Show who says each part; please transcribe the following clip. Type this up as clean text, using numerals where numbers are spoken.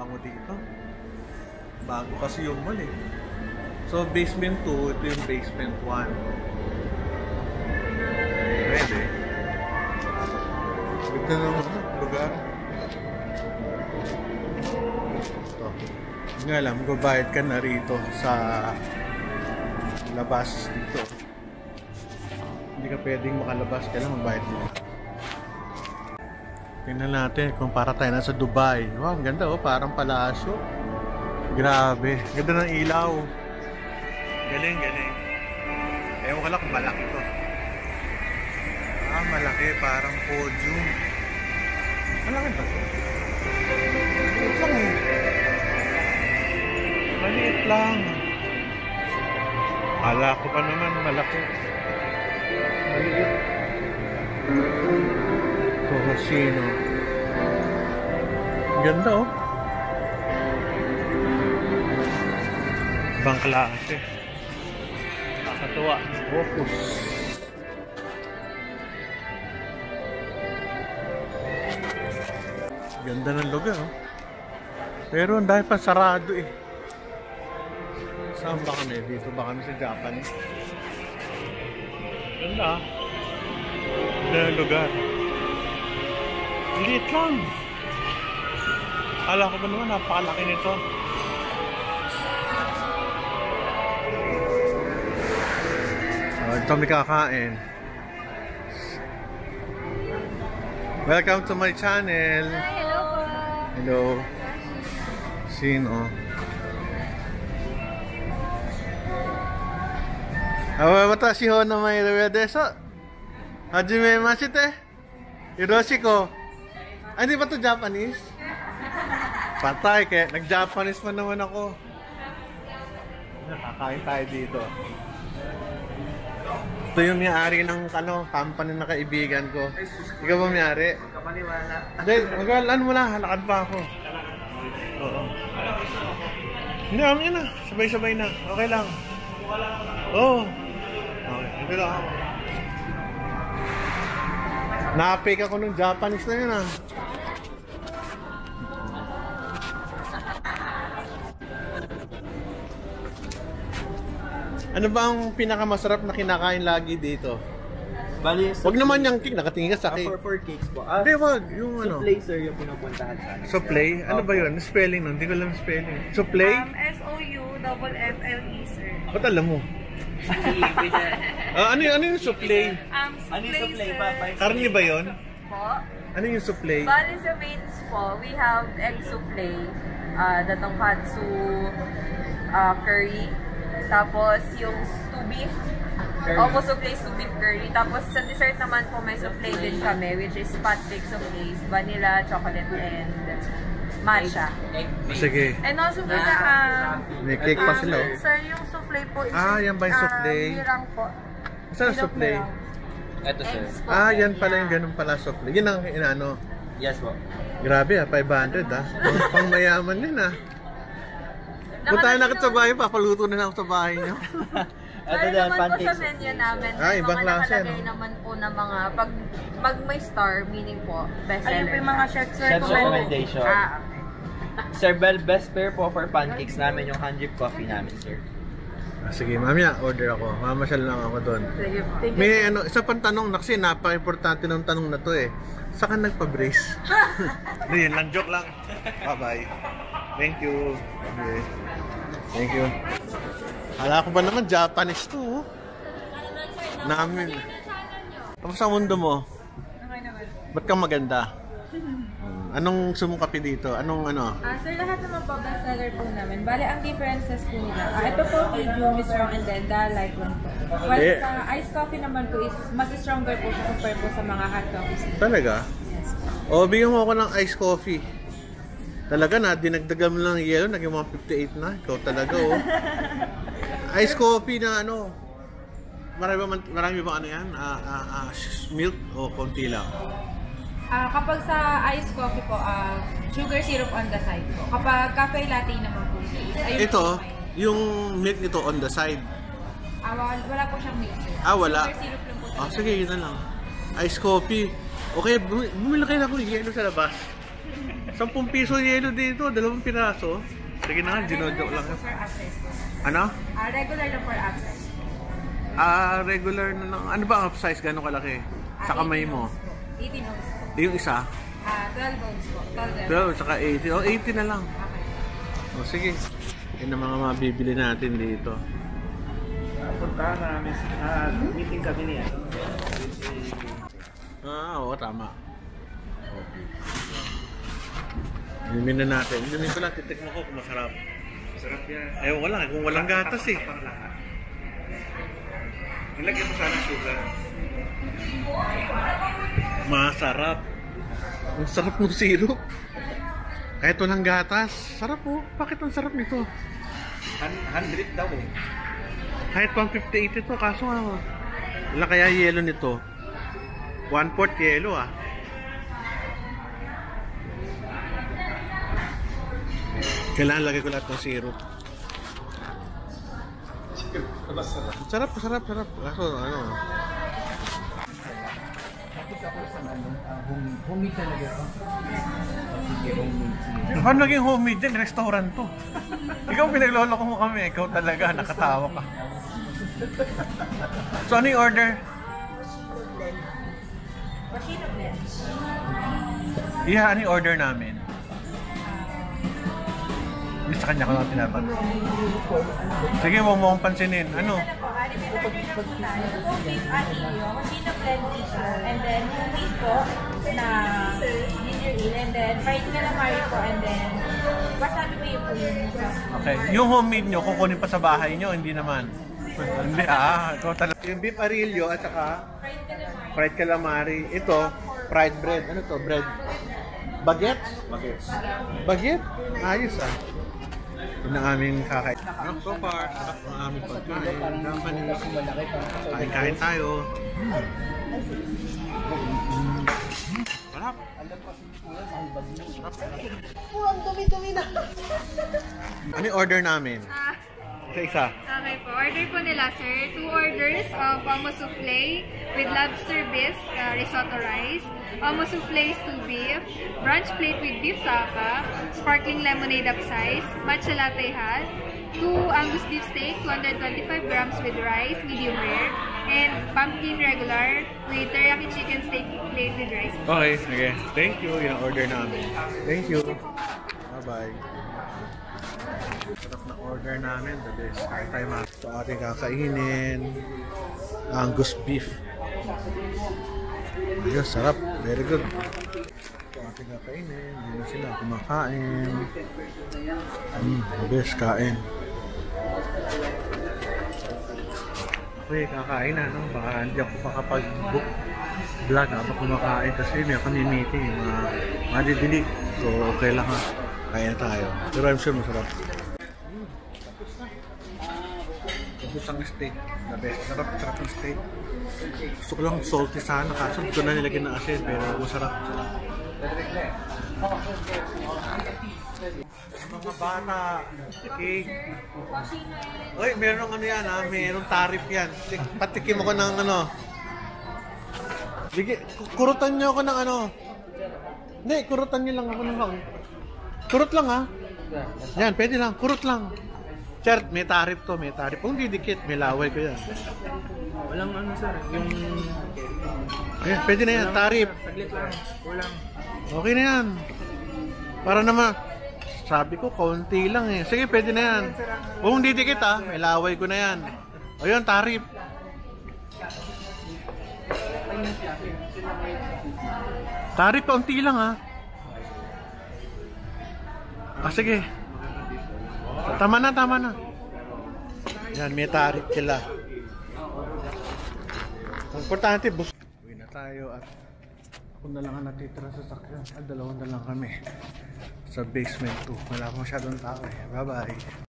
Speaker 1: bango dito. Bago kasi yung mall eh. So basement 2, ito yung basement 1. Pwede. Ganda naman lugar. Ito. Nga lang, magbabayad ka na rito sa labas dito. Hindi ka pwedeng makalabas, kailangan magbayad dito. Tingnan natin kung para tayo nasa Dubai. Wow, ang ganda oh, parang palasyo. Grabe, ganda ng ilaw. Galing, galing. Ewan ko lang kung malaki to. Ah, malaki, parang podium. Malaki ba to? Maliit lang eh. Maliit lang. Kala ko pa naman malaki. Maliit. Ito, casino. Ganda oh. Ibang klase. Nakakatuwa. Focus. Ganda ng lugar oh. Pero ang dahil pa sarado eh. Saan ba kami? Dito ba kami sa Japan? Ganda ah. Ganda ng lugar. Liit lang. Akala ko ba naman napakalaki nito. Ito kami kakain. Welcome to my channel.
Speaker 2: Hi, hello po.
Speaker 1: Hello. Sino? Watashi ho no mai desu. Hajime mashite. Hiroshiko. Ay, hindi ba ito Japanese? Patay, kaya nag-Japanese pa naman ako. Nakakain tayo dito. Ito yung may-ari ng company na kaibigan ko. Ikaw ba may-ari?
Speaker 3: Kapaniwala.
Speaker 1: Hindi, ano mo na, halakad pa ako. Oo. Hindi, amin na. Sabay-sabay na. Okay lang. Oo. Okay, hindi lang ako. Na-fake ako ng Japanese na yun ah. Ano ba ang pinakamasarap na kinakain lagi dito?
Speaker 3: Bali,
Speaker 1: Wag naman yung cake, nakatingin ka sa cake.
Speaker 3: for cakes po.
Speaker 1: Hindi, wag. Yung ano.
Speaker 3: Soufflé, sir, yung pinupuntahan sa amin.
Speaker 1: Soufflé? Ano ba yun? Spelling nun? Hindi ko alam spelling. Soufflé?
Speaker 2: S-O-U-F-F-L-E, sir.
Speaker 1: Ba't alam mo? ano yung soufflé?
Speaker 3: Ano yung soufflé pa?
Speaker 1: Karni ba yun?
Speaker 2: Po.
Speaker 1: Ano yung soufflé?
Speaker 2: Bali sa mains po, we have egg soufflé, the tonkatsu curry, tapos yung stew beef, opo soufflé, stew beef curry. Tapos sa dessert naman po may soufflé din kami, which is pot cake soufflés, vanilla, chocolate, and matcha.
Speaker 1: Sige.
Speaker 2: And also po sa
Speaker 1: May cake pa sila. Oh.
Speaker 2: sir, yung soufflé po is
Speaker 1: Yan ba yung soufflé?
Speaker 2: mirang po.
Speaker 1: Saan ang soufflé?
Speaker 3: Ito, sir.
Speaker 2: Eggs po.
Speaker 1: Yan pala yung ganun pala soufflé. Yun ang inaano.
Speaker 3: Yes po.
Speaker 1: Grabe 500 Pang mayaman din Kung tayo nakit sa bahay, papaluto na ako sa bahay nyo.
Speaker 3: Ito
Speaker 2: Pero
Speaker 3: din,
Speaker 2: naman po sa
Speaker 3: pancakes.
Speaker 2: menu namin,
Speaker 1: Ibang
Speaker 2: may mga
Speaker 1: klase,
Speaker 2: nakalagay
Speaker 1: no?
Speaker 2: naman po na mga, pag may star, meaning po, best
Speaker 4: Ayun
Speaker 2: seller.
Speaker 4: po yung mga chef's
Speaker 3: Chef's recommendation.
Speaker 2: Okay.
Speaker 3: Sir Bell, best pair po for pancakes namin yung 100 coffee namin, sir.
Speaker 1: Sige, mamaya order ako. Mamasyal lang ako doon.
Speaker 2: Sige po.
Speaker 1: May isa pang tanong na kasi napaka-importante ng tanong na to eh. Saan ka nagpa-brace? Hindi, yun lang. Joke lang. Bye-bye. Thank you. Okay. Thank you. Hala ko ba naman Japanese to? Namin. Kamusta ang mundo mo?
Speaker 4: Okay naman.
Speaker 1: Ba't ka maganda? Anong sumukapi dito? Anong ano?
Speaker 4: Sir, lahat naman po best seller po namin. Bale, ang differences po nila. Ito po, medium, strong, and then the light one po. While sa iced coffee naman po is mas stronger po compare po sa mga hot coffees.
Speaker 1: Talaga?
Speaker 4: Yes.
Speaker 1: O, bigyan mo ako ng iced coffee. Talaga na, dinagdagan mo lang ng yellow, naging mga 58 na. Ikaw talaga, oh. Iced coffee na ano, marami ba ano yan? Milk o konti lang?
Speaker 4: Kapag sa iced coffee po, sugar syrup on the side po. Kapag cafe latte naman po, ayun
Speaker 1: Ito,
Speaker 4: po,
Speaker 1: yung milk nito on the side.
Speaker 4: wala po siyang milk, sir.
Speaker 1: Wala.
Speaker 4: Sugar syrup lang po.
Speaker 1: Sige, yun na lang. Iced coffee. Okay, bumili kayo na ako ng yellow sa labas. 10 piso yelo dito, 2 piraso. Sige na, ginodok lang.
Speaker 4: Sir, access po.
Speaker 1: Ano?
Speaker 4: Regular lang for access.
Speaker 1: Regular na lang. Ano ba ang upsize? Gano'ng kalaki? Sa kamay mo?
Speaker 4: 18 ounce po.
Speaker 1: Yung isa?
Speaker 4: 12 ounce po.
Speaker 1: 12,
Speaker 4: 12
Speaker 1: saka 80. O, 80 na lang.
Speaker 4: Okay.
Speaker 1: O, sige. Yan ang mga mabibili natin dito.
Speaker 3: Punta namin, meeting kami niya.
Speaker 1: Oo, tama. Okay. Inumin na natin. Inumin ko lang, titikman ko kung masarap.
Speaker 3: Masarap yan.
Speaker 1: Ewan ko lang, kung walang gatas eh.
Speaker 3: Pang lahat. Nilagyan mo sana sugar.
Speaker 1: Masarap. Ang sarap ng syrup. Kahit walang gatas. Sarap po. Bakit ang sarap nito?
Speaker 3: 100 daw eh.
Speaker 1: Kahit 158 ito, kaso nga. Wala kaya yelo nito. 1/4 yelo ah. Kailangan lagay ko lahat ng syrup. Sarap, sarap, sarap. Kaso ano.
Speaker 3: Homemade talaga ito. Sige, homemade.
Speaker 1: Paano naging homemade din? Restaurant to. Ikaw pinagloloko mo kami. Ikaw talaga, nakatawa ka. So ano yung order?
Speaker 4: Machine blend.
Speaker 1: Iya, ano yung order namin? Hindi sa kanya ko lang tinatanong. Sige, huwag mo akong pansinin. Ano?
Speaker 4: Ano po, ready po tayo. Home beef ahillo, machine blend tissue, and then homemade po na ginger ale, and then fried calamari po, and then wasabi po yung sauce po.
Speaker 1: Okay. Yung homemade nyo, kukunin pa sa bahay nyo, hindi naman. Hindi ikaw talaga. Yung beef arillo at saka fried calamari. Ito, fried bread. Ano to? Bread? Baguette? Baguette? Ayos ah. Yun ang aming kakain. So far, sarap ang aming pagkain. Kain-kain tayo. Sarap.
Speaker 5: Ang dumi-dumi na.
Speaker 1: Ano yung order namin? Isa-isa.
Speaker 6: Okay po. Order po nila, sir. 2 orders of omo souffle with lobster bisque, risotto rice, omo souffle stew beef, brunch plate with beef tapa, sparkling lemonade upsize, matcha latte hat, 2 Angus beef steak, 225 grams with rice, medium rare, and pumpkin regular with teriyaki chicken steak plate with rice.
Speaker 1: Okay, sige. Thank you. Yung order namin. Thank you. Bye-bye. Sarap na order namin. The best. Kain tayo mga. Ito ating kakainin. Angus beef. Ayos, sarap. Very good. Ito ating kakainin. Hindi na sila kumakain. The best kain. Okay, kakain na, no? Baka hindi ako makapag-book vlog habang kumakain kasi may kami meeting, madidili. So, okay lang ha. Kaya na tayo. Pero I'm sure masarap. Tapos ang steak. The best. Sarap ng steak. Gusto ko lang salty sana. Kaso ito na nilagyan ng asin. Pero masarap. Mga bata. Okay. Uy, meron ano yan ha. Meron tarif yan. Patikim ako ng ano. Kurutan nyo ako ng ano. Hindi, kurutan nyo lang ako ng bang. Kurut lang ha. Yan, pwede lang. Kurut lang. Chert, may tarif to. May tarif. Kung di dikit, may laway ko yan.
Speaker 3: Walang ano sir, yung...
Speaker 1: Ayan, pwede na yan. Tarif.
Speaker 3: Saglit lang, kulang.
Speaker 1: Okay na yan. Para naman, sabi ko, konti lang eh. Sige, pwede na yan. Kung di dikit ha, may laway ko na yan. Ayun, tarif. Tarif, konti lang ha. Sige. Tama na, tama na. Yan, may tarif sila. Importante, bus. Uwi na tayo at ako na lang ang natitira sa sakyan. At 2 na lang kami. Sa basement 2. Wala masyadong tao eh. Bye-bye.